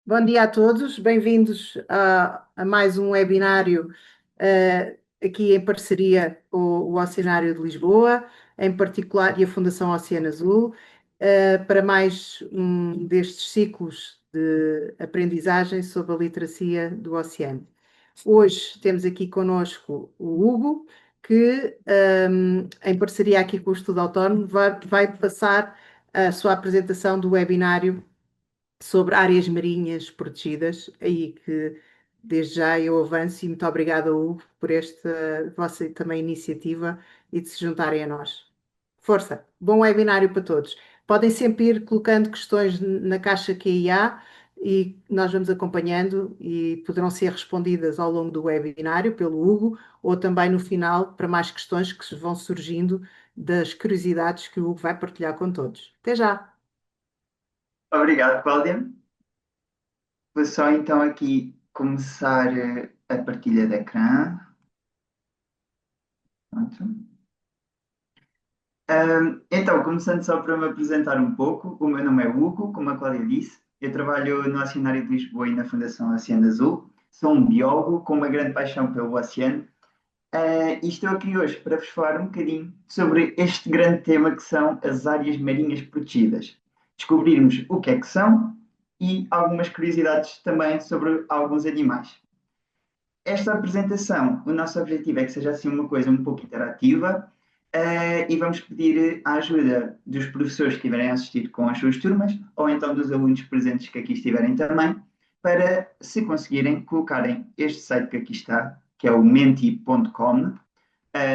Bom dia a todos, bem-vindos a mais um webinário aqui em parceria com o Oceanário de Lisboa, em particular, e a Fundação Oceano Azul, para mais um destes ciclos de aprendizagem sobre a literacia do oceano. Hoje temos aqui connosco o Hugo, que, em parceria aqui com o Estudo Autónomo, vai passar a sua apresentação do webinário sobre áreas marinhas protegidas, aí que desde já eu avanço e muito obrigada, Hugo, por esta vossa também iniciativa e de se juntarem a nós. Força, bom webinário para todos. Podem sempre ir colocando questões na caixa que aí há e nós vamos acompanhando e poderão ser respondidas ao longo do webinário pelo Hugo ou também no final para mais questões que vão surgindo das curiosidades que o Hugo vai partilhar com todos. Até já! Obrigado, Cláudia. Vou só então aqui começar a partilha de ecrã. Pronto. Então, começando só para me apresentar um pouco, o meu nome é Hugo, como a Cláudia disse. Eu trabalho no Oceanário de Lisboa e na Fundação Oceano Azul. Sou um biólogo com uma grande paixão pelo oceano. E estou aqui hoje para vos falar um bocadinho sobre este grande tema que são as áreas marinhas protegidas. Descobrirmos o que é que são e algumas curiosidades também sobre alguns animais. Esta apresentação, o nosso objetivo é que seja assim uma coisa um pouco interativa, e vamos pedir a ajuda dos professores que estiverem a assistir com as suas turmas, ou então dos alunos presentes que aqui estiverem também, para, se conseguirem, colocarem este site que aqui está, que é o menti.com,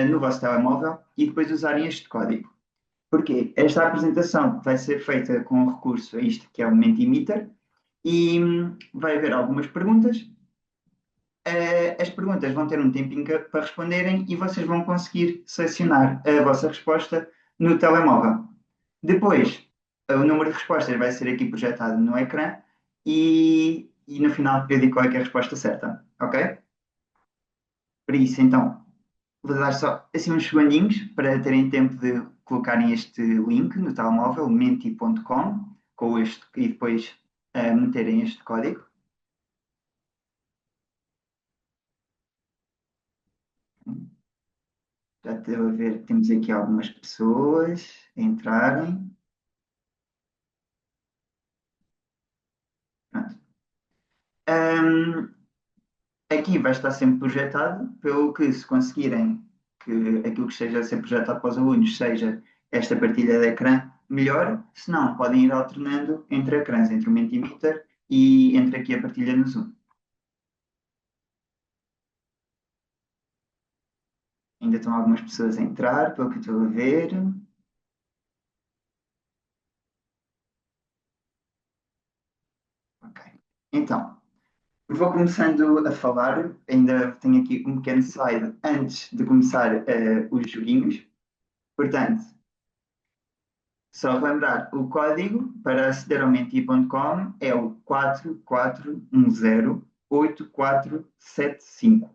no vosso telemóvel e depois usarem este código. Porquê? Esta apresentação vai ser feita com recurso a isto que é o Mentimeter e vai haver algumas perguntas. As perguntas vão ter um tempinho para responderem e vocês vão conseguir selecionar a vossa resposta no telemóvel. Depois, o número de respostas vai ser aqui projetado no ecrã e no final eu digo qual é, que é a resposta certa, ok? Por isso, então, vou dar só assim uns segundinhos para terem tempo de colocarem este link no telemóvel, menti.com, com este, e depois meterem este código. Já estou a ver que temos aqui algumas pessoas a entrarem. Pronto. Ahm, Aqui vai estar sempre projetado, pelo que se conseguirem que aquilo que esteja a ser projetado para os alunos seja esta partilha de ecrã, melhor. Se não, podem ir alternando entre ecrãs, entre o Mentimeter e entre aqui a partilha no Zoom. Ainda estão algumas pessoas a entrar, pelo que estou a ver. Ok. Então, vou começando a falar, ainda tenho aqui um pequeno slide antes de começar os joguinhos. Portanto, só relembrar, o código para aceder ao menti.com é o 44108475.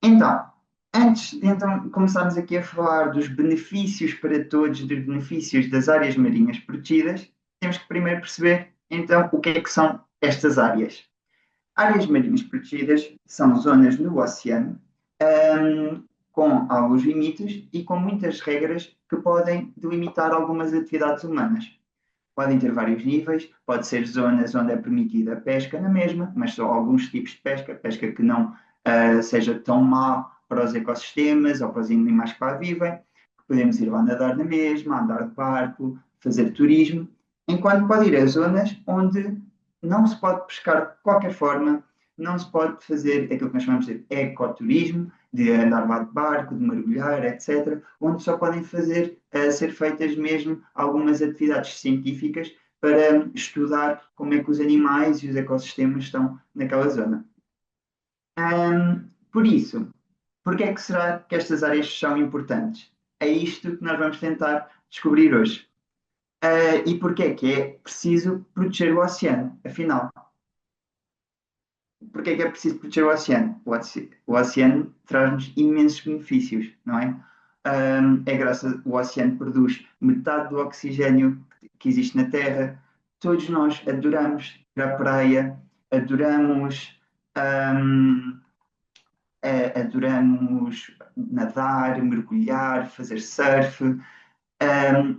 Então, antes de então começarmos aqui a falar dos benefícios para todos, dos benefícios das áreas marinhas protegidas, temos que primeiro perceber então o que é que são estas áreas. Áreas marinhas protegidas são zonas no oceano, hum, com alguns limites e com muitas regras que podem delimitar algumas atividades humanas. Podem ter vários níveis, pode ser zonas onde é permitida a pesca na mesma, mas só alguns tipos de pesca, pesca que não seja tão má para os ecossistemas ou para os animais que lá vivem. Podemos ir lá nadar na mesma, andar de barco, fazer turismo, enquanto pode ir a zonas onde não se pode pescar de qualquer forma, não se pode fazer aquilo que nós chamamos de ecoturismo, de andar lá de barco, de mergulhar, etc., onde só podem ser feitas mesmo algumas atividades científicas para estudar como é que os animais e os ecossistemas estão naquela zona. Por isso, porque é que será que estas áreas são importantes? É isto que nós vamos tentar descobrir hoje. E porque é que é preciso proteger o oceano, afinal? Porque é que é preciso proteger o oceano? O oceano traz-nos imensos benefícios, não é? É graças ao oceano produz metade do oxigênio que existe na Terra, todos nós adoramos ir à praia, adoramos, hum, adoramos nadar, mergulhar, fazer surf,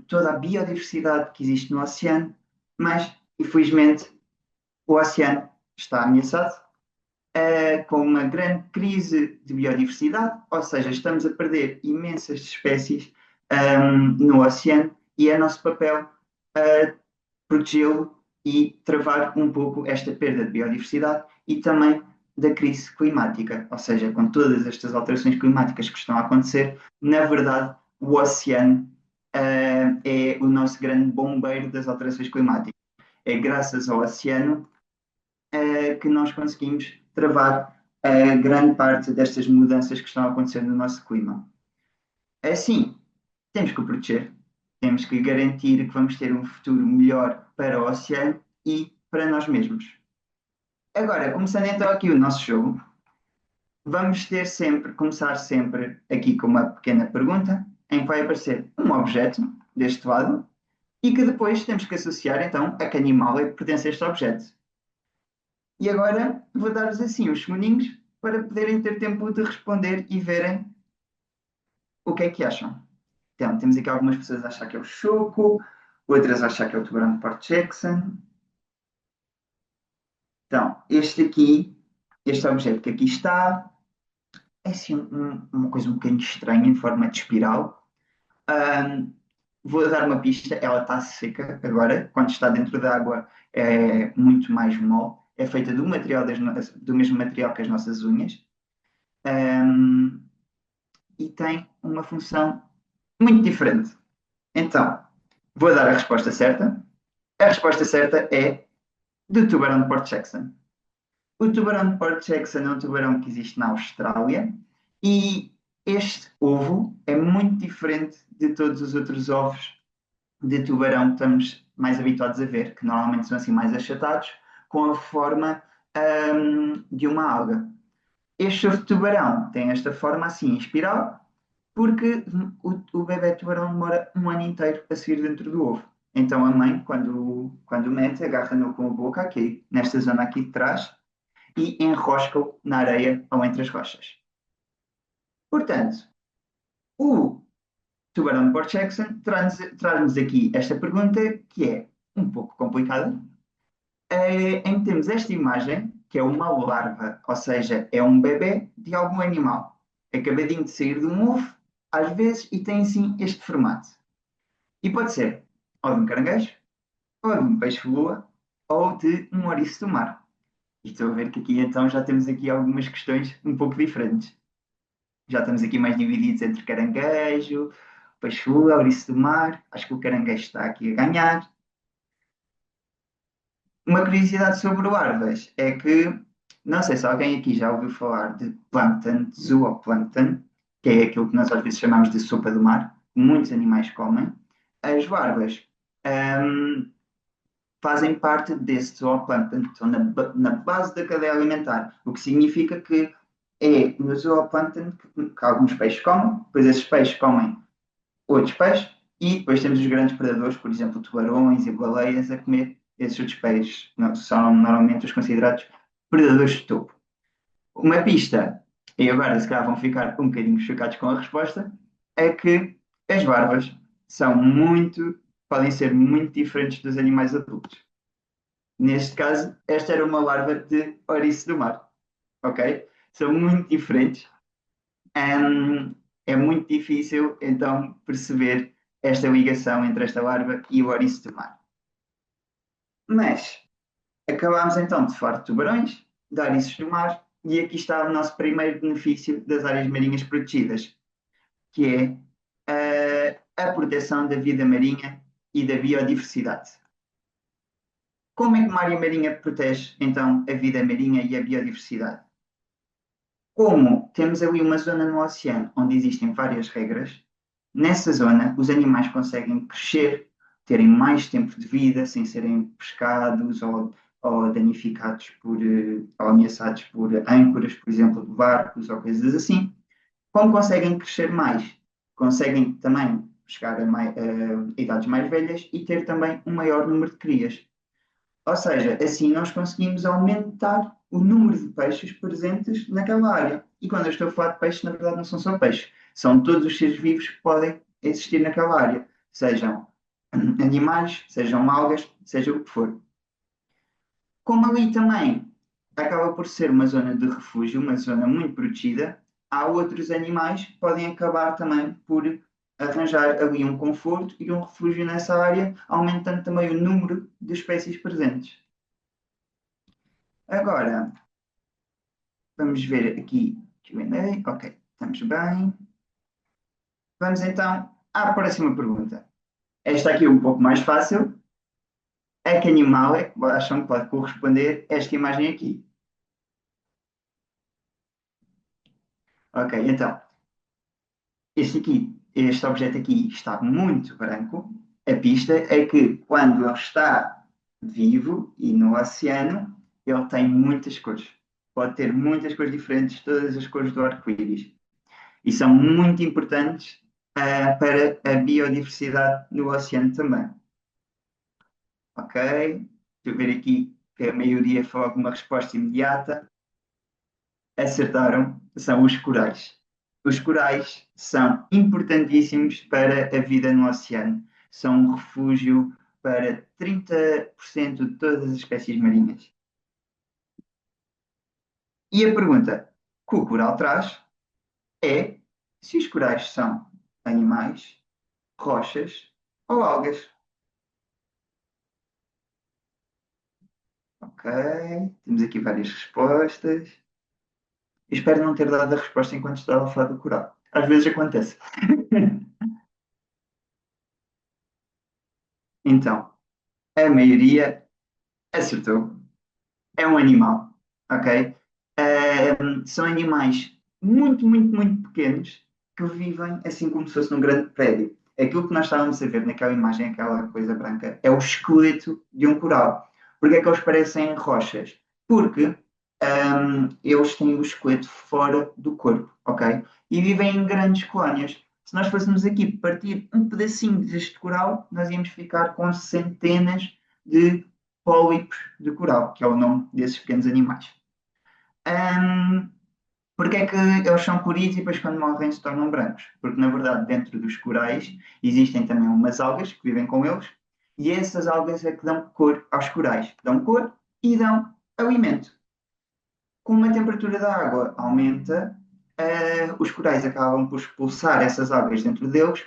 toda a biodiversidade que existe no oceano, mas infelizmente o oceano está ameaçado, com uma grande crise de biodiversidade, ou seja, estamos a perder imensas espécies, no oceano e é nosso papel protegê-lo e travar um pouco esta perda de biodiversidade e também da crise climática, ou seja, com todas estas alterações climáticas que estão a acontecer, na verdade, o oceano é o nosso grande bombeiro das alterações climáticas. É graças ao oceano que nós conseguimos travar grande parte destas mudanças que estão a acontecer no nosso clima. Assim, temos que o proteger, temos que garantir que vamos ter um futuro melhor para o oceano e para nós mesmos. Agora, começando então aqui o nosso jogo, vamos ter sempre, começar sempre aqui com uma pequena pergunta, em que vai aparecer um objeto deste lado e que depois temos que associar então a que animal é que pertence a este objeto. E agora vou dar-vos assim uns segundinhos para poderem ter tempo de responder e verem o que é que acham. Então, temos aqui algumas pessoas a achar que é o Choco, outras a achar que é o tubarão de Port Jackson. Então, este objeto que aqui está, é assim uma coisa um bocadinho estranha, em forma de espiral. Ahm, Vou dar uma pista, ela está seca agora, quando está dentro da água é muito mais mole, é feita do mesmo material que as nossas unhas. Ahm, e tem uma função muito diferente. Então, vou dar a resposta certa. A resposta certa é do tubarão de Port Jackson. O tubarão de Port Jackson é um tubarão que existe na Austrália e este ovo é muito diferente de todos os outros ovos de tubarão que estamos mais habituados a ver, que normalmente são assim mais achatados, com a forma de uma alga. Este ovo de tubarão tem esta forma assim em espiral, porque o bebê tubarão demora um ano inteiro a sair dentro do ovo. Então a mãe, quando mete, agarra-no com a boca aqui, nesta zona aqui de trás, e enrosca-o na areia ou entre as rochas. Portanto, o tubarão de Port Jackson traz-nos aqui esta pergunta que é um pouco complicada, em que temos esta imagem, que é uma larva, ou seja, é um bebê de algum animal, acabadinho de sair de um ovo, às vezes, e tem assim este formato. E pode ser ou de um caranguejo, ou de um peixe-lua, ou de um ouriço do mar. E estou a ver que aqui então já temos aqui algumas questões um pouco diferentes. Já estamos aqui mais divididos entre caranguejo, peixe-lua, ouriço do mar. Acho que o caranguejo está aqui a ganhar. Uma curiosidade sobre o Arvas é que, não sei se alguém aqui já ouviu falar de plâncton, de zooplâncton, que é aquilo que nós às vezes chamamos de sopa do mar, que muitos animais comem. As larvas hum, fazem parte desse zooplâncton, que estão na base da cadeia alimentar, o que significa que é no zooplâncton que alguns peixes comem, depois esses peixes comem outros peixes, e depois temos os grandes predadores, por exemplo, tubarões e baleias, a comer esses outros peixes. Não, são normalmente os considerados predadores de topo. Uma pista, e agora se calhar vão ficar um bocadinho chocados com a resposta, é que as barbas podem ser muito diferentes dos animais adultos. Neste caso, esta era uma larva de ouriço do mar, ok? São muito diferentes. Hum, é muito difícil, então, perceber esta ligação entre esta larva e o ouriço do mar. Mas, acabámos então de falar de tubarões, de ouriços do mar, e aqui está o nosso primeiro benefício das áreas marinhas protegidas, que é a proteção da vida marinha e da biodiversidade. Como é que uma área marinha protege, então, a vida marinha e a biodiversidade? Como temos ali uma zona no oceano onde existem várias regras, nessa zona os animais conseguem crescer, terem mais tempo de vida sem serem pescados ou danificados ou ameaçados por âncoras, por exemplo, de barcos ou coisas assim. Como conseguem crescer mais, conseguem também chegar a idades mais velhas e ter também um maior número de crias. Ou seja, assim nós conseguimos aumentar o número de peixes presentes naquela área. E quando eu estou a falar de peixes, na verdade não são só peixes, são todos os seres vivos que podem existir naquela área, sejam animais, sejam algas, seja o que for. Como ali também acaba por ser uma zona de refúgio, uma zona muito protegida, há outros animais que podem acabar também por arranjar ali um conforto e um refúgio nessa área, aumentando também o número de espécies presentes. Agora, vamos ver aqui Q&A. Ok, estamos bem. Vamos então à próxima pergunta. Esta aqui é um pouco mais fácil. A que animal é que acham que pode corresponder a esta imagem aqui? Ok, então, este objeto aqui está muito branco. A pista é que quando ele está vivo e no oceano, ele tem muitas cores. Pode ter muitas cores diferentes, todas as cores do arco-íris. E são muito importantes para a biodiversidade no oceano também. Ok? Deixa eu ver aqui que a maioria foi alguma resposta imediata. Acertaram, são os corais. Os corais são importantíssimos para a vida no oceano. São um refúgio para 30% de todas as espécies marinhas. E a pergunta que o coral traz é se os corais são animais, rochas ou algas. Ok, temos aqui várias respostas. Eu espero não ter dado a resposta enquanto estava a falar do coral. Às vezes acontece. Então, a maioria acertou. É um animal, ok? São animais muito, muito, muito pequenos que vivem assim como se fosse num grande prédio. Aquilo que nós estávamos a ver naquela imagem, aquela coisa branca, é o esqueleto de um coral. Porquê é que eles parecem rochas? Porque eles têm o esqueleto fora do corpo, ok? E vivem em grandes colónias. Se nós fôssemos aqui partir um pedacinho deste coral, nós íamos ficar com centenas de pólipos de coral, que é o nome desses pequenos animais. Um, Porque é que eles são purinhos e depois quando morrem se tornam brancos? Porque na verdade dentro dos corais existem também umas algas que vivem com eles e essas algas é que dão cor aos corais. Dão cor e dão alimento. Como a temperatura da água aumenta, os corais acabam por expulsar essas algas dentro deles,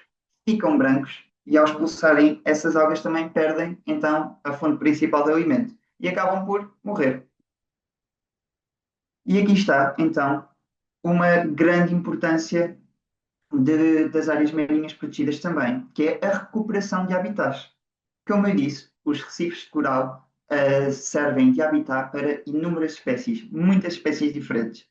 ficam brancos e ao expulsarem essas algas também perdem então a fonte principal de alimento e acabam por morrer. E aqui está então uma grande importância das áreas marinhas protegidas também, que é a recuperação de habitats. Como eu disse, os recifes de coral servem de habitat para inúmeras espécies, muitas espécies diferentes.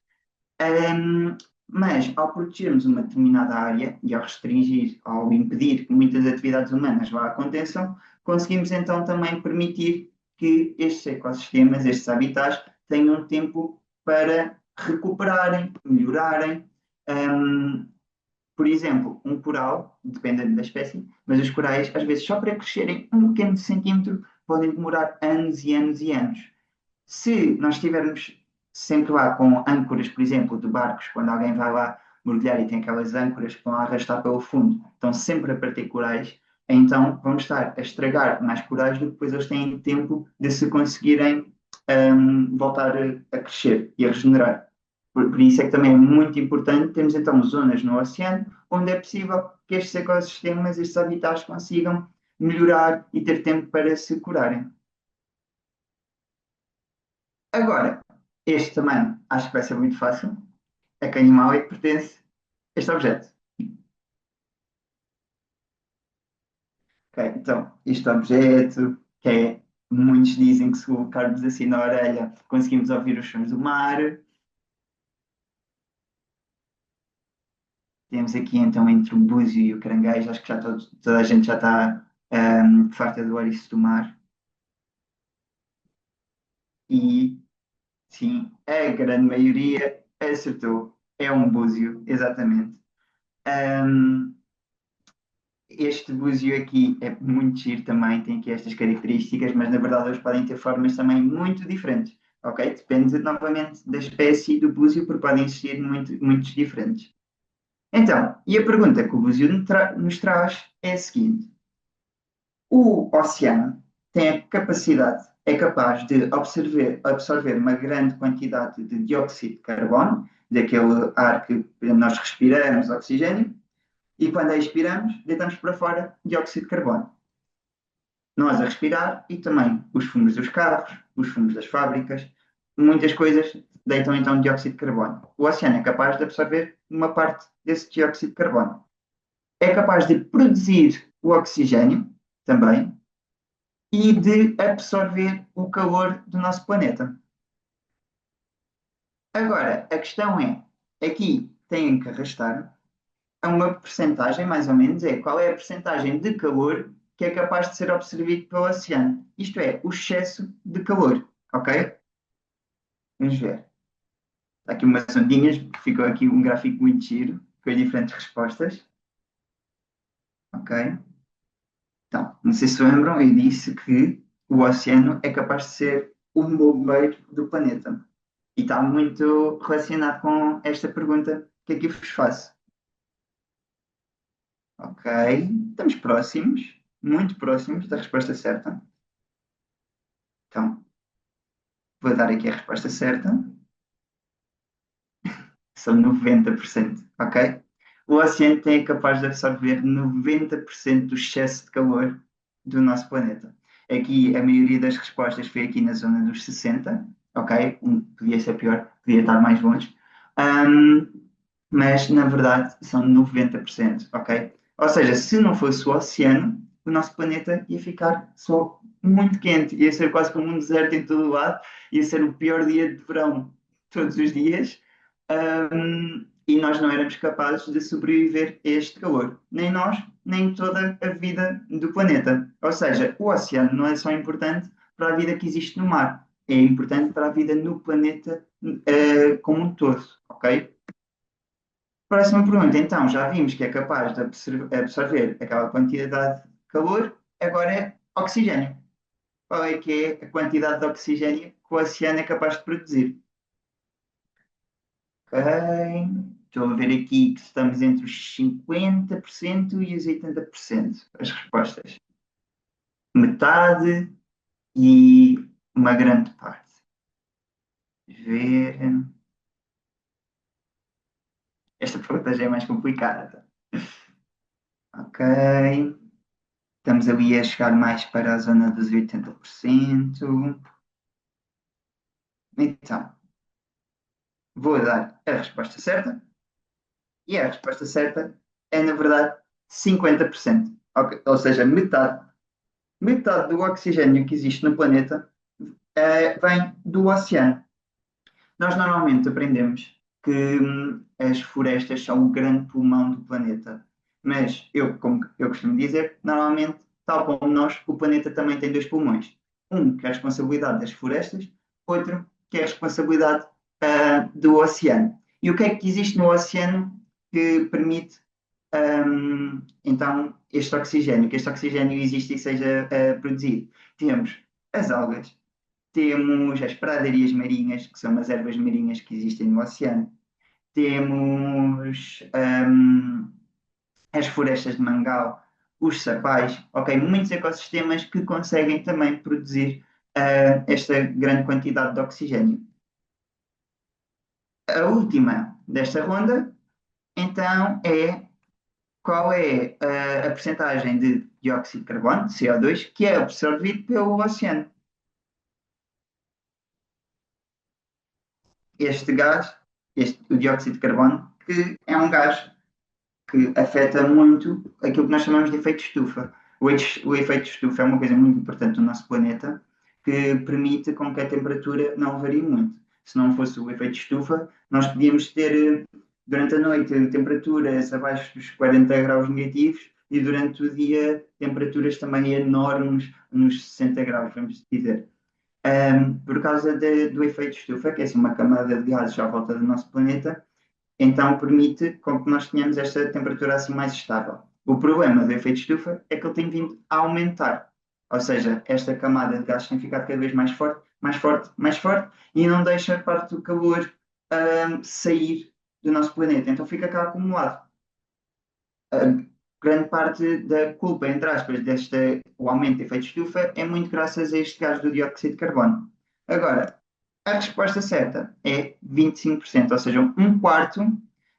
Um, mas ao protegermos uma determinada área e ao restringir, ao impedir que muitas atividades humanas lá aconteçam, conseguimos então também permitir que estes ecossistemas, estes habitats, tenham tempo para recuperarem, melhorarem. Um, por exemplo, um coral, dependendo da espécie, mas os corais, às vezes, só para crescerem um pequeno centímetro, podem demorar anos e anos e anos. Se nós estivermos sempre lá com âncoras, por exemplo, de barcos, quando alguém vai lá mergulhar e tem aquelas âncoras que vão a arrastar pelo fundo, estão sempre a partir corais, então vamos estar a estragar mais corais do que depois eles têm tempo de se conseguirem voltar a crescer e a regenerar. Por isso é que também é muito importante termos então zonas no oceano onde é possível que estes ecossistemas, estes habitats consigam melhorar e ter tempo para se curarem. Agora, este também acho que vai ser muito fácil. A que animal é que pertence este objeto? Ok, então, este objeto, que é, muitos dizem que se colocarmos assim na orelha conseguimos ouvir os sons do mar. Temos aqui então entre o búzio e o caranguejo, acho que já toda a gente já está farta do ouriço do mar. E sim, a grande maioria acertou. É um búzio, exatamente. Ahm, Este búzio aqui é muito giro também, tem aqui estas características, mas na verdade eles podem ter formas também muito diferentes, ok? Depende novamente da espécie e do búzio, porque podem existir muitos diferentes. Então, e a pergunta que o búzio nos traz é a seguinte: o oceano tem a capacidade, é capaz de absorver uma grande quantidade de dióxido de carbono, daquele ar que nós respiramos, oxigênio, e quando a expiramos, deitamos para fora dióxido de carbono. Nós a respirar e também os fumos dos carros, os fumos das fábricas, muitas coisas deitam então dióxido de carbono. O oceano é capaz de absorver uma parte desse dióxido de carbono. É capaz de produzir o oxigênio também e de absorver o calor do nosso planeta. Agora, a questão é, aqui têm que arrastar a uma percentagem, mais ou menos, é qual é a percentagem de calor que é capaz de ser absorvido pelo oceano. Isto é, o excesso de calor, ok? Vamos ver. Está aqui umas ondinhas, ficou aqui um gráfico muito giro, com as diferentes respostas. Ok? Então, não sei se lembram, eu disse que o oceano é capaz de ser o bombeiro do planeta. E está muito relacionado com esta pergunta que aqui vos faço. Ok, estamos próximos, muito próximos da resposta certa. Então, vou dar aqui a resposta certa. São 90%, ok? O oceano é capaz de absorver 90% do excesso de calor do nosso planeta. Aqui, a maioria das respostas foi aqui na zona dos 60, ok? Podia ser pior, podia estar mais longe. Um, mas, na verdade, são 90%, ok? Ou seja, se não fosse o oceano, o nosso planeta ia ficar só muito quente, ia ser quase como um deserto em todo o lado, ia ser o pior dia de verão todos os dias, e nós não éramos capazes de sobreviver a este calor. Nem nós, nem toda a vida do planeta. Ou seja, o oceano não é só importante para a vida que existe no mar, é importante para a vida no planeta como um todo, ok? Próxima pergunta, então, já vimos que é capaz de absorver aquela quantidade de calor, agora é oxigênio. Qual é que é a quantidade de oxigênio que o oceano é capaz de produzir? Ok, estou a ver aqui que estamos entre os 50% e os 80% as respostas. Metade e uma grande parte. Ver. Esta pergunta já é mais complicada. Ok. Estamos ali a chegar mais para a zona dos 80%. Então, vou dar a resposta certa. E a resposta certa é, na verdade, 50%. Ok, ou seja, metade do oxigênio que existe no planeta vem do oceano. Nós normalmente aprendemos que as florestas são o grande pulmão do planeta. Mas eu, como eu costumo dizer, normalmente, tal como nós, o planeta também tem dois pulmões. Um que é a responsabilidade das florestas, outro que é a responsabilidade do oceano. E o que é que existe no oceano que permite então este oxigênio, que este oxigênio existe e seja produzido? Temos as algas, temos as pradarias marinhas, que são as ervas marinhas que existem no oceano. Temos as florestas de mangal, os sapais, ok? Muitos ecossistemas que conseguem também produzir esta grande quantidade de oxigênio. A última desta ronda, então, é qual é a percentagem de dióxido de carbono, CO2, que é absorvido pelo oceano. Este gás, o dióxido de carbono, que é um gás que afeta muito aquilo que nós chamamos de efeito estufa. O efeito estufa é uma coisa muito importante no nosso planeta que permite com que a temperatura não varie muito. Se não fosse o efeito estufa, nós podíamos ter durante a noite temperaturas abaixo dos 40 graus negativos e durante o dia temperaturas também enormes nos 60 graus, vamos dizer. Por causa do efeito estufa, que é assim uma camada de gases à volta do nosso planeta, então permite com que nós tenhamos esta temperatura assim mais estável. O problema do efeito estufa é que ele tem vindo a aumentar. Ou seja, esta camada de gases tem ficado cada vez mais forte, mais forte, mais forte, e não deixa parte do calor sair do nosso planeta. Então fica cá acumulado. Grande parte da culpa, entre aspas, o aumento de efeito estufa é muito graças a este gás do dióxido de carbono. Agora, a resposta certa é 25%, ou seja, um quarto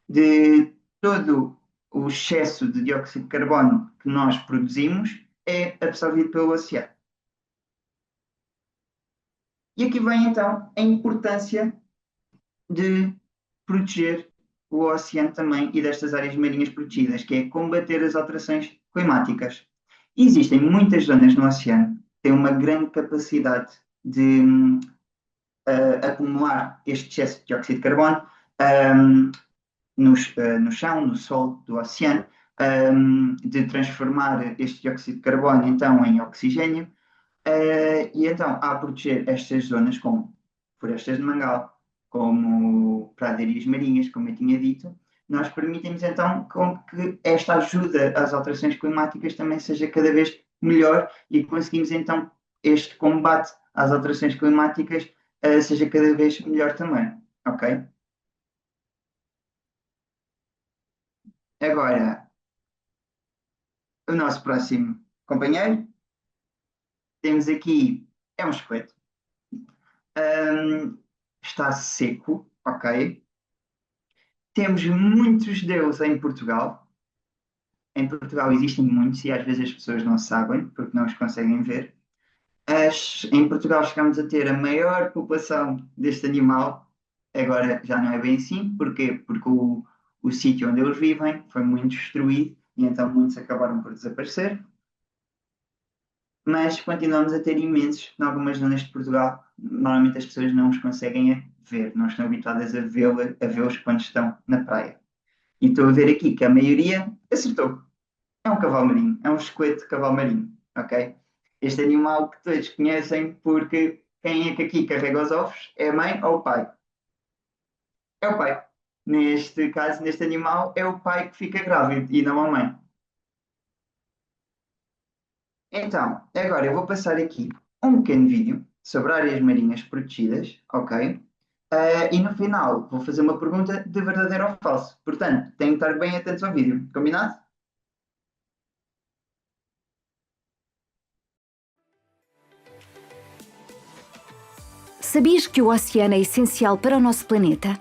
de todo o excesso de dióxido de carbono que nós produzimos é absorvido pelo oceano. E aqui vem então a importância de proteger o oceano também e destas áreas marinhas protegidas, que é combater as alterações climáticas. Existem muitas zonas no oceano que têm uma grande capacidade de acumular este excesso de dióxido de carbono no chão, no solo do oceano, de transformar este dióxido de carbono então em oxigênio, e então, a proteger estas zonas como florestas de mangal, como pradarias marinhas, como eu tinha dito, nós permitimos então com que esta ajuda às alterações climáticas também seja cada vez melhor e conseguimos então este combate às alterações climáticas seja cada vez melhor também, ok? Agora, o nosso próximo companheiro, temos aqui, é um esqueleto. Está seco, ok? Temos muitos deles em Portugal. Em Portugal existem muitos e às vezes as pessoas não sabem porque não os conseguem ver. Em Portugal chegamos a ter a maior população deste animal. Agora já não é bem assim. Porquê? Porque o sítio onde eles vivem foi muito destruído e então muitos acabaram por desaparecer. Mas continuamos a ter imensos em algumas zonas de Portugal. Normalmente as pessoas não os conseguem ver, não estão habituadas a vê-los quando estão na praia. E estou a ver aqui que a maioria acertou. É um cavalo marinho, é um esqueleto de cavalo marinho, ok? Este animal que todos conhecem porque quem é que aqui carrega os ovos? É a mãe ou o pai? É o pai. Neste caso, neste animal, é o pai que fica grávido e não a mãe. Então, agora eu vou passar aqui um pequeno vídeo sobre áreas marinhas protegidas, ok? E no final vou fazer uma pergunta de verdadeiro ou falso. Portanto, tenho que estar bem atentos ao vídeo. Combinado? Sabias que o oceano é essencial para o nosso planeta?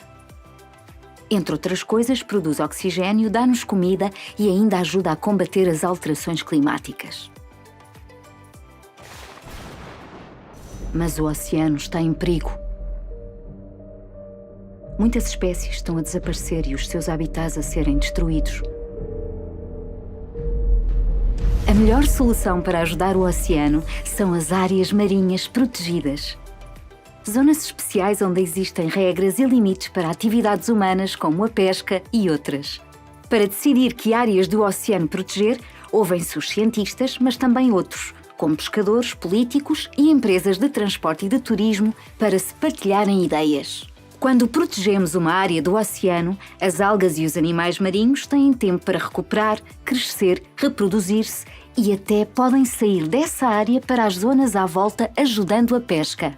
Entre outras coisas, produz oxigênio, dá-nos comida e ainda ajuda a combater as alterações climáticas. Mas o oceano está em perigo. Muitas espécies estão a desaparecer e os seus habitats a serem destruídos. A melhor solução para ajudar o oceano são as áreas marinhas protegidas. Zonas especiais onde existem regras e limites para atividades humanas como a pesca e outras. Para decidir que áreas do oceano proteger, ouvem-se os cientistas, mas também outros, como pescadores, políticos e empresas de transporte e de turismo, para se partilharem ideias. Quando protegemos uma área do oceano, as algas e os animais marinhos têm tempo para recuperar, crescer, reproduzir-se e até podem sair dessa área para as zonas à volta, ajudando a pesca.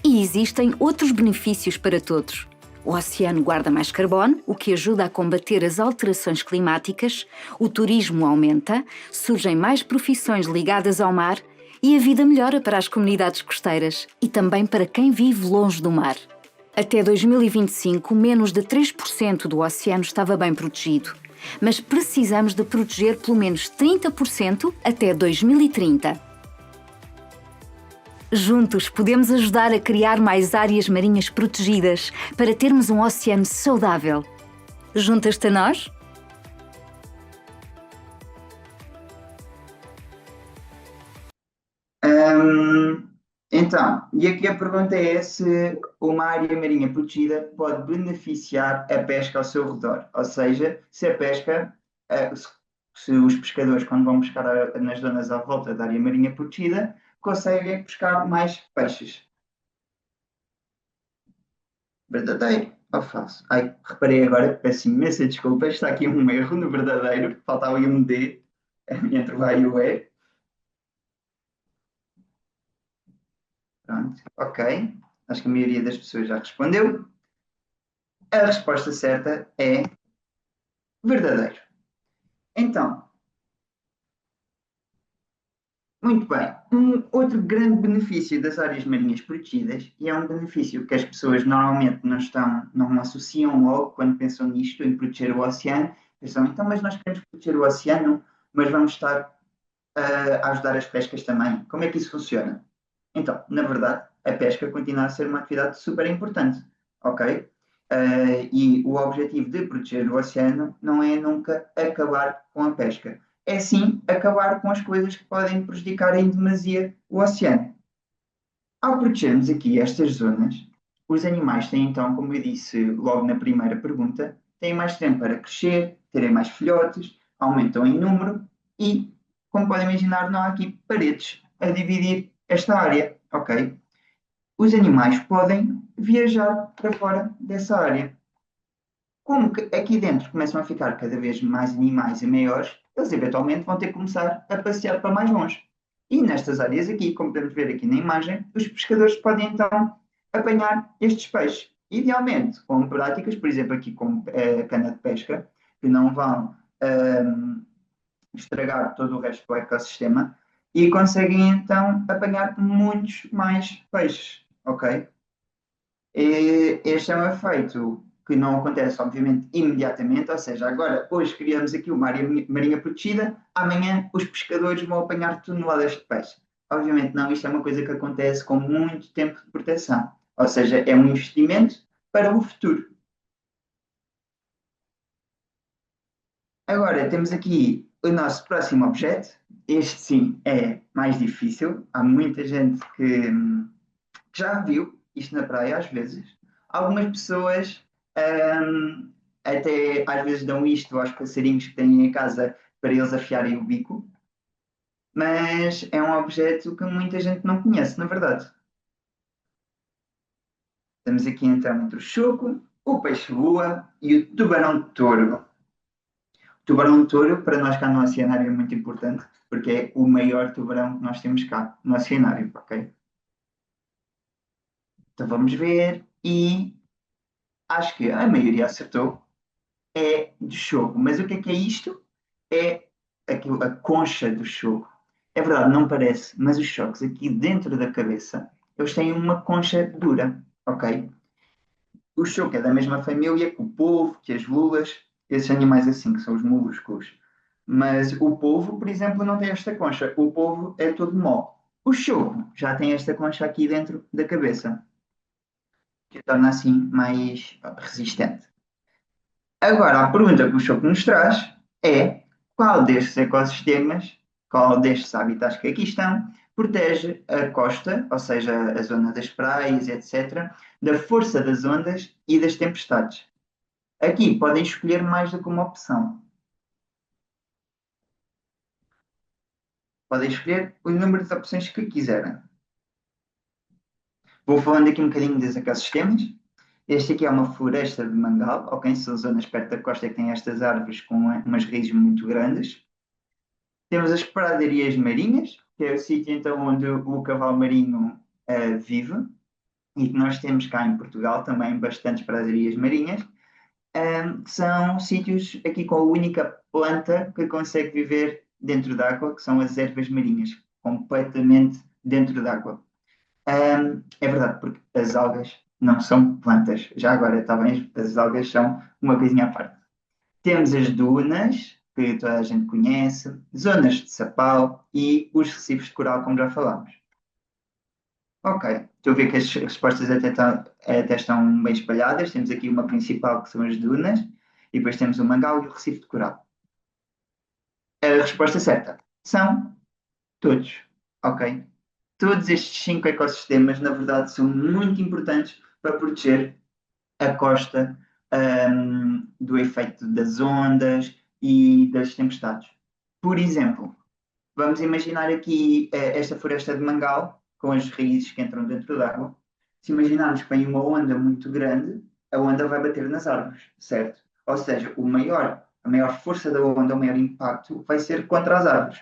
E existem outros benefícios para todos. O oceano guarda mais carbono, o que ajuda a combater as alterações climáticas, o turismo aumenta, surgem mais profissões ligadas ao mar e a vida melhora para as comunidades costeiras e também para quem vive longe do mar. Até 2025, menos de 3% do oceano estava bem protegido, mas precisamos de proteger pelo menos 30% até 2030. Juntos podemos ajudar a criar mais áreas marinhas protegidas para termos um oceano saudável. Juntas-te a nós? Então, e aqui a pergunta é se uma área marinha protegida pode beneficiar a pesca ao seu redor. Ou seja, se a pesca, se os pescadores, quando vão pescar nas zonas à volta da área marinha protegida, conseguem pescar mais peixes. Verdadeiro. ou falso? Ai, reparei agora, peço imensa desculpa, está aqui um erro no verdadeiro, faltava aí um D entre o A e o E. Pronto, ok. Acho que a maioria das pessoas já respondeu. A resposta certa é verdadeiro. Então, muito bem. Um outro grande benefício das áreas marinhas protegidas, e é um benefício que as pessoas normalmente não associam logo quando pensam nisto, em proteger o oceano, pensam, então, mas nós queremos proteger o oceano, mas vamos estar a ajudar as pescas também. Como é que isso funciona? Então, na verdade, a pesca continua a ser uma atividade super importante, ok? E o objetivo de proteger o oceano não é nunca acabar com a pesca, é sim acabar com as coisas que podem prejudicar em demasia o oceano. Ao protegermos aqui estas zonas, os animais têm então, como eu disse logo na primeira pergunta, têm mais tempo para crescer, terem mais filhotes, aumentam em número e, como podem imaginar, não há aqui paredes a dividir esta área, ok? Os animais podem viajar para fora dessa área. Como que aqui dentro começam a ficar cada vez mais animais e maiores, eles eventualmente vão ter que começar a passear para mais longe. E nestas áreas aqui, como podemos ver aqui na imagem, os pescadores podem então apanhar estes peixes. Idealmente, com práticas, por exemplo, aqui com a cana de pesca, que não vão estragar todo o resto do ecossistema, e conseguem então apanhar muitos mais peixes, ok? Este é um efeito que não acontece, obviamente, imediatamente, ou seja, agora, hoje criamos aqui uma área marinha protegida, amanhã os pescadores vão apanhar toneladas de peixe. Obviamente não, isto é uma coisa que acontece com muito tempo de proteção, ou seja, é um investimento para o futuro. Agora, temos aqui o nosso próximo objeto. Este sim é mais difícil, há muita gente que já viu isto na praia às vezes. Algumas pessoas até às vezes dão isto aos passarinhos que têm em casa para eles afiarem o bico, mas é um objeto que muita gente não conhece, na verdade. Temos aqui então entre o choco, o peixe-lua e o tubarão-touro. O tubarão-touro, para nós cá no oceanário, é muito importante, porque é o maior tubarão que nós temos cá no oceanário, ok? Então vamos ver e acho que a maioria acertou. É de choco. Mas o que é isto? É aquilo, a concha do choco. É verdade, não parece, mas os chocos aqui dentro da cabeça, eles têm uma concha dura, ok? O choco é da mesma família que o polvo, que as lulas, esses animais assim, que são os molúsculos. Mas o polvo, por exemplo, não tem esta concha. O polvo é todo mole. O choco já tem esta concha aqui dentro da cabeça, que o torna assim mais resistente. Agora, a pergunta que o Choco nos traz é qual destes ecossistemas, qual destes habitats que aqui estão, protege a costa, ou seja, a zona das praias, etc., da força das ondas e das tempestades. Aqui podem escolher mais do que uma opção. Podem escolher o número de opções que quiserem. Vou falando aqui um bocadinho dos ecossistemas. Este aqui é uma floresta de mangal, ok? São zonas perto da costa que têm estas árvores com umas raízes muito grandes. Temos as pradarias marinhas, que é o sítio então onde o cavalo marinho vive, e que nós temos cá em Portugal também bastantes pradarias marinhas, que são sítios aqui com a única planta que consegue viver dentro d'água, que são as ervas marinhas, completamente dentro d'água. É verdade, porque as algas não são plantas. Já agora, está bem, as algas são uma coisinha à parte. Temos as dunas, que toda a gente conhece, zonas de sapau e os recifes de coral, como já falámos. Ok, estou a ver que as respostas até estão bem espalhadas. Temos aqui uma principal, que são as dunas, e depois temos o mangal e o recife de coral. A resposta certa são todos, ok? Todos estes 5 ecossistemas, na verdade, são muito importantes para proteger a costa do efeito das ondas e das tempestades. Por exemplo, vamos imaginar aqui esta floresta de mangal, com as raízes que entram dentro d'água. Se imaginarmos que vem uma onda muito grande, a onda vai bater nas árvores, certo? Ou seja, a maior força da onda, o maior impacto vai ser contra as árvores.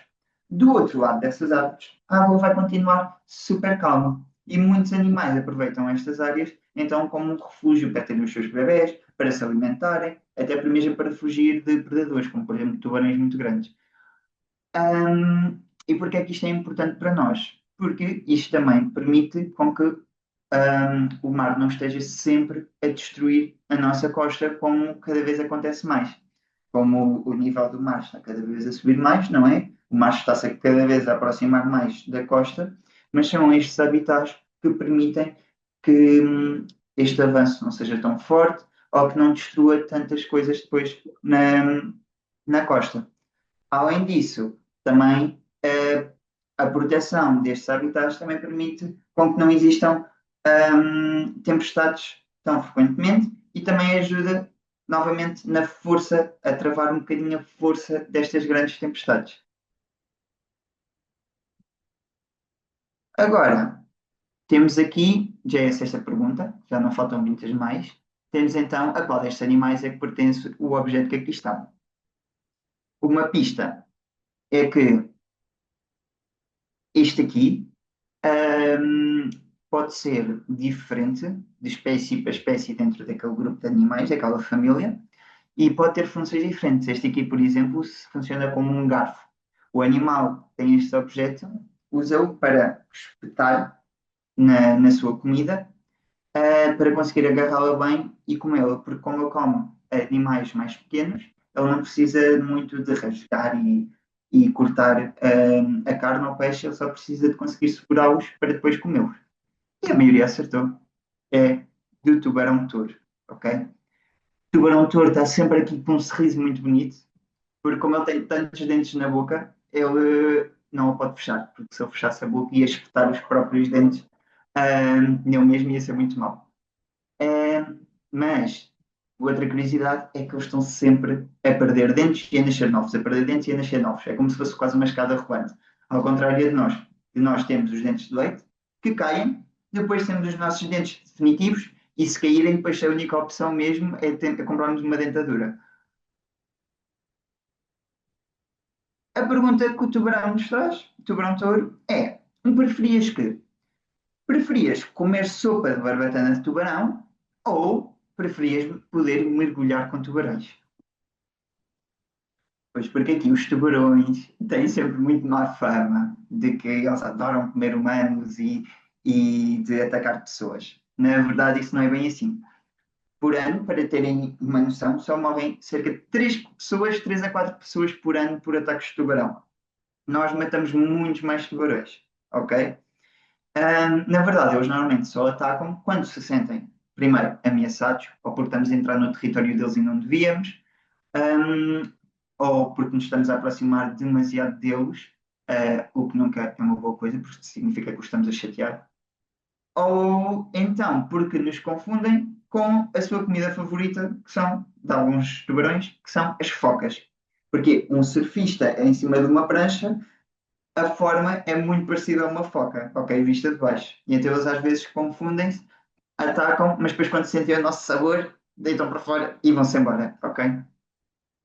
Do outro lado dessas árvores, a água vai continuar super calma. E muitos animais aproveitam estas áreas, então, como um refúgio para terem os seus bebés, para se alimentarem, até mesmo para fugir de predadores, como por exemplo tubarões muito grandes. E porquê é que isto é importante para nós? Porque isto também permite com que o mar não esteja sempre a destruir a nossa costa, como cada vez acontece mais. Como o nível do mar está cada vez a subir mais, não é? O mar está-se a cada vez a aproximar mais da costa, mas são estes habitats que permitem que este avanço não seja tão forte ou que não destrua tantas coisas depois na costa. Além disso, também a proteção destes habitats também permite com que não existam tempestades tão frequentemente e também ajuda novamente na força, a travar um bocadinho a força destas grandes tempestades. Agora, temos aqui, já é a sexta pergunta, já não faltam muitas mais. Temos então a qual destes animais é que pertence o objeto que aqui está. Uma pista é que este aqui pode ser diferente de espécie para espécie dentro daquele grupo de animais, daquela família, e pode ter funções diferentes. Este aqui, por exemplo, funciona como um garfo. O animal tem este objeto, usa-o para espetar na sua comida, para conseguir agarrá-la bem e comê-la, porque como ele come animais mais pequenos, ele não precisa muito de rasgar e cortar a carne ou peixe, ele só precisa de conseguir segurá-los para depois comê-los. E a maioria acertou. É do tubarão-touro, ok? O tubarão-touro está sempre aqui com um sorriso muito bonito, porque como ele tem tantos dentes na boca, ele não o pode fechar, porque se ele fechasse a boca ia espetar os próprios dentes nele mesmo ia ser muito mau. Mas outra curiosidade é que eles estão sempre a perder dentes e a nascer novos, a perder dentes e a nascer novos. É como se fosse quase uma escada rolante. Ao contrário de nós, temos os dentes de leite que caem, depois temos os nossos dentes definitivos e se caírem, depois a única opção mesmo é comprarmos uma dentadura. A pergunta que o tubarão nos traz, o tubarão-touro, é: preferias comer sopa de barbatana de tubarão ou preferias poder mergulhar com tubarões? Pois porque aqui os tubarões têm sempre muito má fama de que eles adoram comer humanos e de atacar pessoas. Na verdade, isso não é bem assim. Por ano, para terem uma noção, só morrem cerca de 3 a 4 pessoas por ano por ataques de tubarão. Nós matamos muitos mais tubarões, ok? Na verdade, eles normalmente só atacam quando se sentem, primeiro, ameaçados, ou porque estamos a entrar no território deles e não devíamos, ou porque nos estamos a aproximar demasiado deles, o que nunca é uma boa coisa, porque significa que os estamos a chatear, ou então porque nos confundem com a sua comida favorita, que são, de alguns tubarões, que são as focas. Porque um surfista em cima de uma prancha, a forma é muito parecida a uma foca, ok? Vista de baixo. E então eles às vezes confundem-se, atacam, mas depois quando sentem o nosso sabor, deitam para fora e vão-se embora, ok?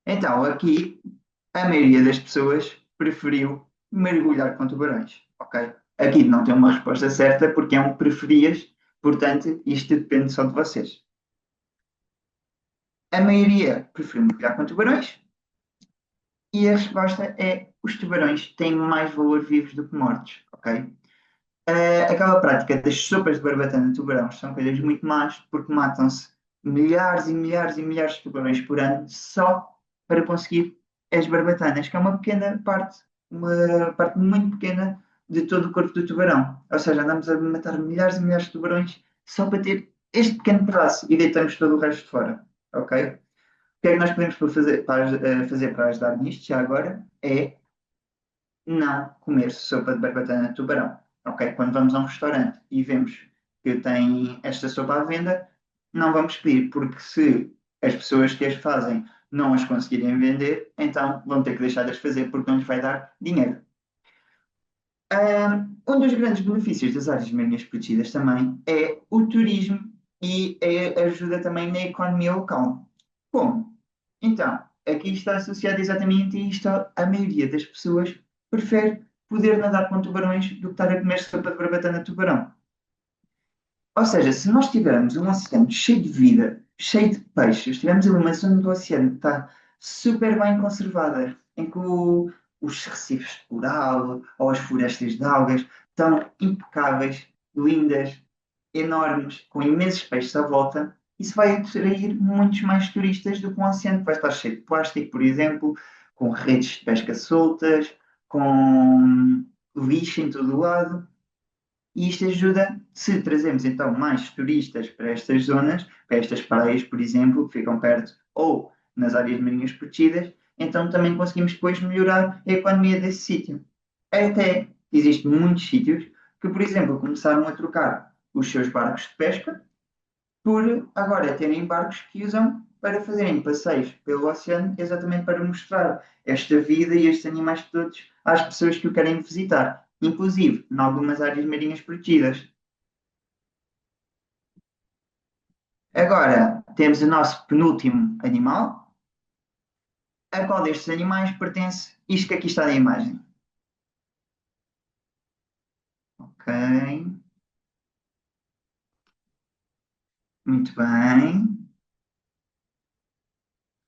Então, aqui, a maioria das pessoas preferiu mergulhar com tubarões, ok? Aqui não tem uma resposta certa porque é um preferias, portanto, isto depende só de vocês. A maioria preferiu mergulhar com tubarões e a resposta é: os tubarões têm mais valor vivos do que mortos, ok? Aquela prática das sopas de barbatana de tubarão são coisas muito más porque matam-se milhares e milhares e milhares de tubarões por ano só para conseguir as barbatanas, que é uma parte muito pequena de todo o corpo do tubarão. Ou seja, andamos a matar milhares e milhares de tubarões só para ter este pequeno pedaço e deitamos todo o resto fora, ok? O que é que nós podemos fazer para ajudar nisto, já agora, é não comer sopa de barbatana de tubarão, ok? Quando vamos a um restaurante e vemos que tem esta sopa à venda, não vamos pedir, porque se as pessoas que as fazem não as conseguirem vender, então vão ter que deixar de as fazer porque não lhes vai dar dinheiro. Um dos grandes benefícios das áreas marinhas protegidas também é o turismo e ajuda também na economia local. Como? Então, aqui está associado exatamente a isto. A maioria das pessoas prefere poder nadar com tubarões do que estar a comer sopa de barbatana de tubarão. Ou seja, se nós tivermos um oceano cheio de vida, cheio de peixes, tivermos ali uma zona do oceano que está super bem conservada, em que os recifes de coral ou as florestas de algas estão impecáveis, lindas, enormes, com imensos peixes à volta, isso vai atrair muitos mais turistas do que um oceano que vai estar cheio de plástico, por exemplo, com redes de pesca soltas, com lixo em todo o lado. E isto ajuda, se trazemos então mais turistas para estas zonas, para estas praias, por exemplo, que ficam perto ou nas áreas marinhas protegidas, então também conseguimos depois melhorar a economia desse sítio. Até existem muitos sítios que, por exemplo, começaram a trocar os seus barcos de pesca por agora terem barcos que usam para fazerem passeios pelo oceano, exatamente para mostrar esta vida e estes animais todos às pessoas que o querem visitar, inclusive em algumas áreas marinhas protegidas. Agora temos o nosso penúltimo animal. A qual destes animais pertence isto que aqui está na imagem? Ok. Muito bem.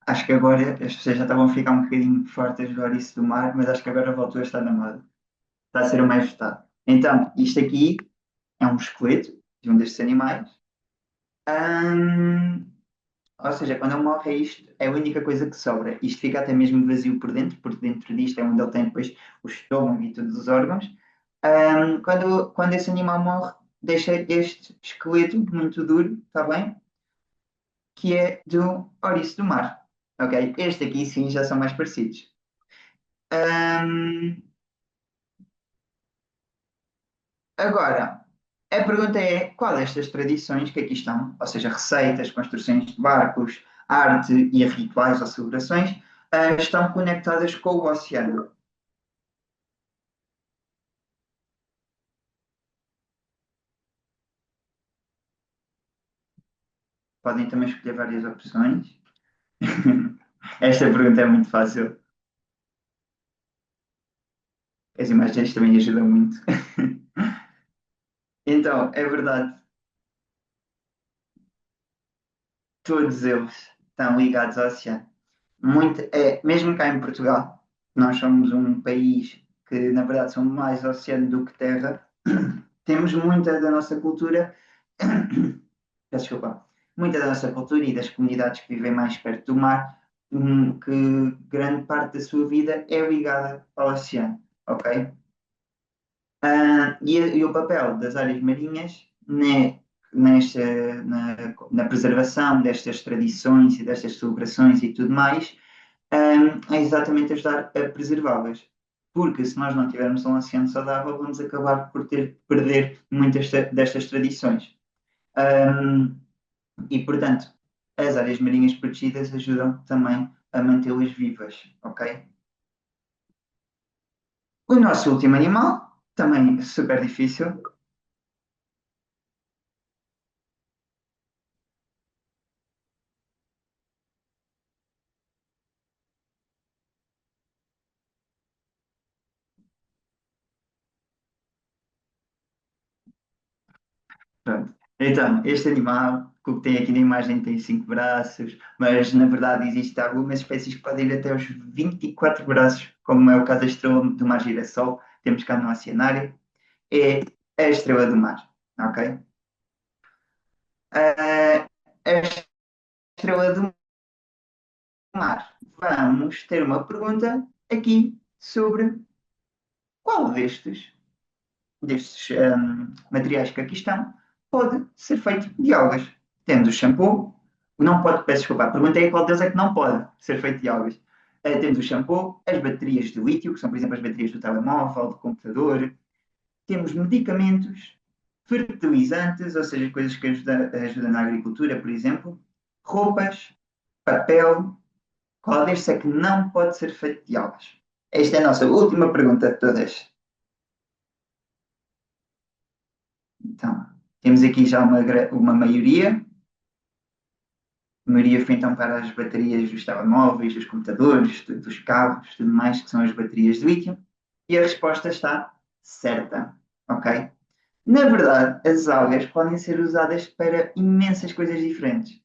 Acho que agora as pessoas já estavam a ficar um bocadinho fartas do ouriço do mar, mas acho que agora voltou a estar na moda. Está a ser o mais votado. Então, isto aqui é um esqueleto de um destes animais. Hum, ou seja, quando ele morre, isto é a única coisa que sobra. Isto fica até mesmo vazio por dentro, porque dentro disto é onde ele tem depois o estômago e todos os órgãos. Quando esse animal morre, deixa este esqueleto muito duro, está bem? Que é do ouriço do mar. Ok? Este aqui sim já são mais parecidos. Hum, Agora, a pergunta é qual destas tradições que aqui estão, ou seja, receitas, construções de barcos, arte e rituais ou celebrações, estão conectadas com o oceano? Podem também escolher várias opções. Esta pergunta é muito fácil. As imagens também ajudam muito. Então, é verdade, todos eles estão ligados ao oceano. Muito, mesmo cá em Portugal, nós somos um país que, na verdade, somos mais oceano do que terra, temos muita da nossa cultura, peço desculpa, muita da nossa cultura e das comunidades que vivem mais perto do mar, que grande parte da sua vida é ligada ao oceano, ok? E o papel das áreas marinhas na preservação destas tradições e destas celebrações e tudo mais, é exatamente ajudar a preservá-las. Porque se nós não tivermos um oceano saudável, vamos acabar por perder muitas destas tradições. E, portanto, as áreas marinhas protegidas ajudam também a mantê-las vivas, ok? O nosso último animal, também super difícil. Pronto. Então, este animal, que o que tem aqui na imagem, tem 5 braços, mas na verdade existem algumas espécies que podem ir até aos 24 braços, como é o caso da estrela do mar girassol, temos cá no oceanário, é a estrela do mar, ok? Ah, a estrela do mar. Vamos ter uma pergunta aqui sobre qual destes materiais que aqui estão pode ser feito de algas. Temos o shampoo, não pode, peço desculpa, perguntei qual deles é que não pode ser feito de algas. Temos o shampoo, as baterias de lítio, que são, por exemplo, as baterias do telemóvel, do computador. Temos medicamentos, fertilizantes, ou seja, coisas que ajudam na agricultura, por exemplo, roupas, papel. Qual destes é que não pode ser feito de algas? Esta é a nossa última pergunta de todas. Então, temos aqui já uma maioria. A maioria foi então para as baterias dos telemóveis, dos computadores, dos carros, tudo mais, que são as baterias de lítio. E a resposta está certa, ok? Na verdade, as algas podem ser usadas para imensas coisas diferentes.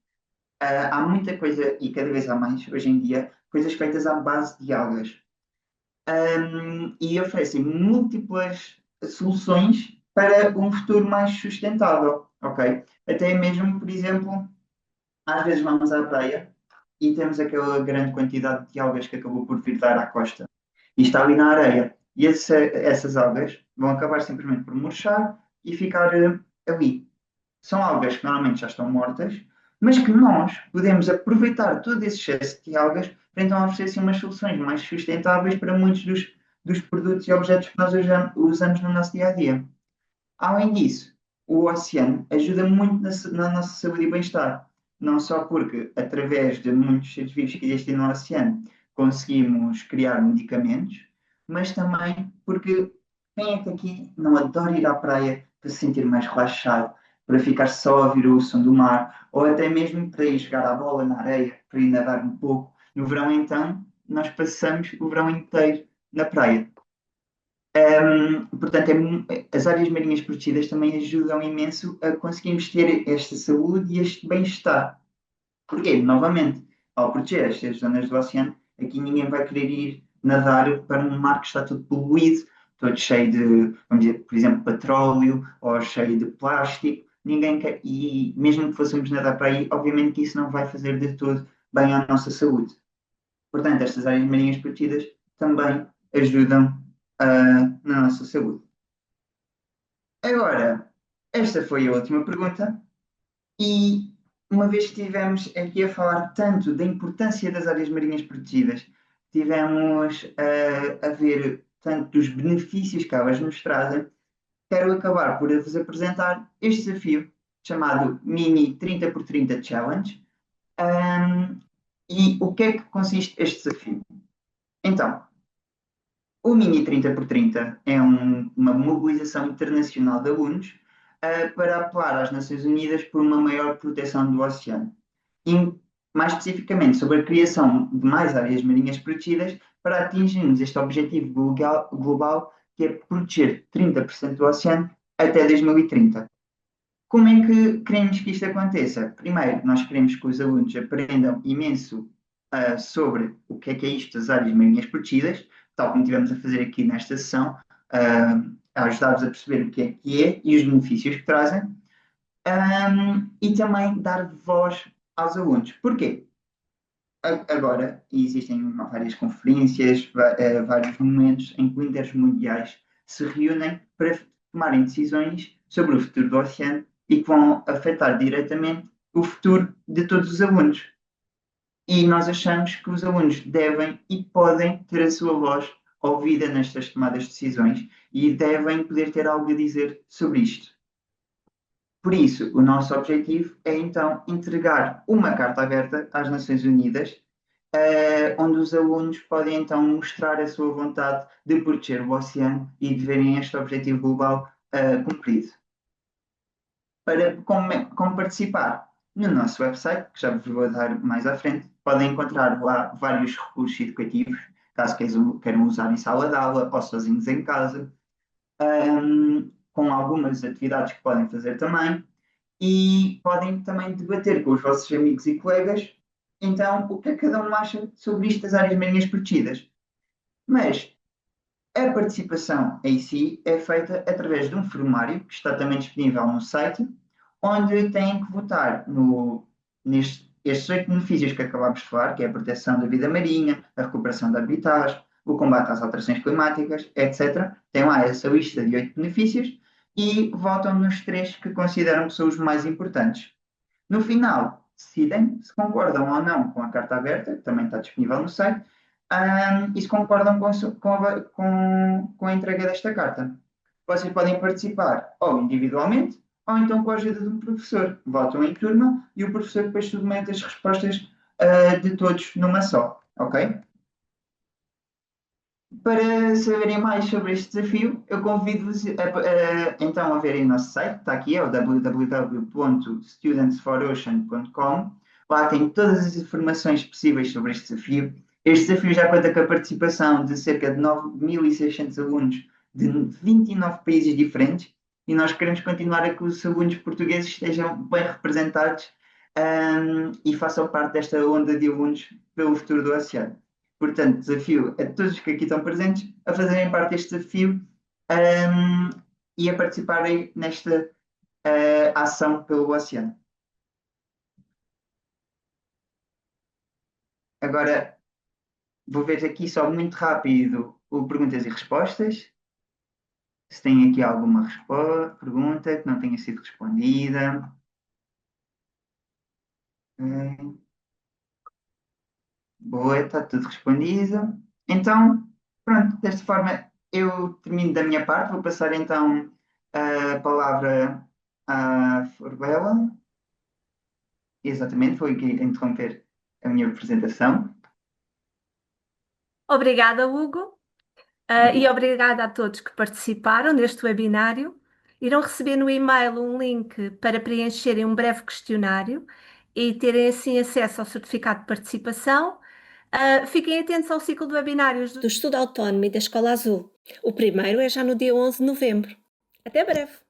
Há muita coisa, e cada vez há mais, hoje em dia, coisas feitas à base de algas. E oferecem múltiplas soluções para um futuro mais sustentável, ok? Até mesmo, por exemplo, às vezes vamos à praia e temos aquela grande quantidade de algas que acabou por vir dar à costa e está ali na areia. E essas algas vão acabar simplesmente por murchar e ficar ali. São algas que normalmente já estão mortas, mas que nós podemos aproveitar todo esse excesso de algas para então oferecer assim, umas soluções mais sustentáveis para muitos dos produtos e objetos que nós usamos no nosso dia a dia. Além disso, o oceano ajuda muito na nossa saúde e bem-estar, não só porque, através de muitos seres vivos que existem no oceano, conseguimos criar medicamentos, mas também porque quem é que aqui não adora ir à praia para se sentir mais relaxado, para ficar só a ouvir o som do mar, ou até mesmo para ir jogar a bola na areia, para ir nadar um pouco. No verão, então, nós passamos o verão inteiro na praia. Portanto, as áreas marinhas protegidas também ajudam imenso a conseguirmos ter esta saúde e este bem-estar. Porquê? Novamente, ao proteger estas zonas do oceano, aqui ninguém vai querer ir nadar para um mar que está todo poluído, todo cheio de, vamos dizer, por exemplo, petróleo ou cheio de plástico. Ninguém quer, e mesmo que fôssemos nadar para aí, obviamente que isso não vai fazer de todo bem à nossa saúde. Portanto, estas áreas marinhas protegidas também ajudam na nossa saúde. Agora, esta foi a última pergunta, e uma vez que estivemos aqui a falar tanto da importância das áreas marinhas protegidas, tivemos a ver tanto dos benefícios que elas nos trazem, quero acabar por vos apresentar este desafio chamado Mini 30x30 Challenge. E o que é que consiste este desafio? Então, o Mini 30x30 é uma mobilização internacional de alunos para apelar às Nações Unidas por uma maior proteção do oceano. E, mais especificamente, sobre a criação de mais áreas marinhas protegidas para atingirmos este objetivo global, que é proteger 30% do oceano até 2030. Como é que queremos que isto aconteça? Primeiro, nós queremos que os alunos aprendam imenso sobre o que é isto das áreas marinhas protegidas, tal como estivemos a fazer aqui nesta sessão, a ajudar-vos a perceber o que é e os benefícios que trazem, e também dar voz aos alunos. Porquê? Agora existem várias conferências, vários momentos em que líderes mundiais se reúnem para tomarem decisões sobre o futuro do oceano e que vão afetar diretamente o futuro de todos os alunos. E nós achamos que os alunos devem e podem ter a sua voz ouvida nestas tomadas de decisões e devem poder ter algo a dizer sobre isto. Por isso, o nosso objetivo é então entregar uma carta aberta às Nações Unidas, onde os alunos podem então mostrar a sua vontade de proteger o oceano e de verem este objetivo global cumprido. Como participar? No nosso website, que já vos vou dar mais à frente, podem encontrar lá vários recursos educativos, caso queiram usar em sala de aula ou sozinhos em casa, com algumas atividades que podem fazer também, e podem também debater com os vossos amigos e colegas, então, o que é que cada um acha sobre isto das áreas marinhas protegidas. Mas a participação em si é feita através de um formulário que está também disponível no site, onde têm que votar nestes 8 benefícios que acabámos de falar, que é a proteção da vida marinha, a recuperação de habitats, o combate às alterações climáticas, etc. Tem lá essa lista de 8 benefícios e votam nos 3 que consideram que são os mais importantes. No final, decidem se concordam ou não com a carta aberta, que também está disponível no site, e se concordam com a entrega desta carta. Vocês podem participar ou individualmente, ou então com a ajuda de um professor. Votam em turma e o professor depois submete as respostas de todos numa só, ok? Para saberem mais sobre este desafio, eu convido-vos então a verem o nosso site, está aqui, é o www.studentsforocean.com, Lá tem todas as informações possíveis sobre este desafio. Este desafio já conta com a participação de cerca de 9.600 alunos de 29 países diferentes e nós queremos continuar a que os alunos portugueses estejam bem representados e façam parte desta onda de alunos pelo futuro do oceano. Portanto, desafio a todos que aqui estão presentes a fazerem parte deste desafio e a participarem nesta ação pelo oceano. Agora, vou ver aqui só muito rápido o perguntas e respostas. Se tem aqui alguma pergunta que não tenha sido respondida. Boa, está tudo respondido. Então, pronto, desta forma eu termino da minha parte. Vou passar então a palavra à Forbela. Exatamente, vou aqui interromper a minha apresentação. Obrigada, Hugo, e obrigada a todos que participaram neste webinário. Irão receber no e-mail um link para preencherem um breve questionário e terem assim acesso ao certificado de participação. Fiquem atentos ao ciclo de webinários do Estudo Autónomo e da Escola Azul. O primeiro é já no dia 11 de novembro. Até breve!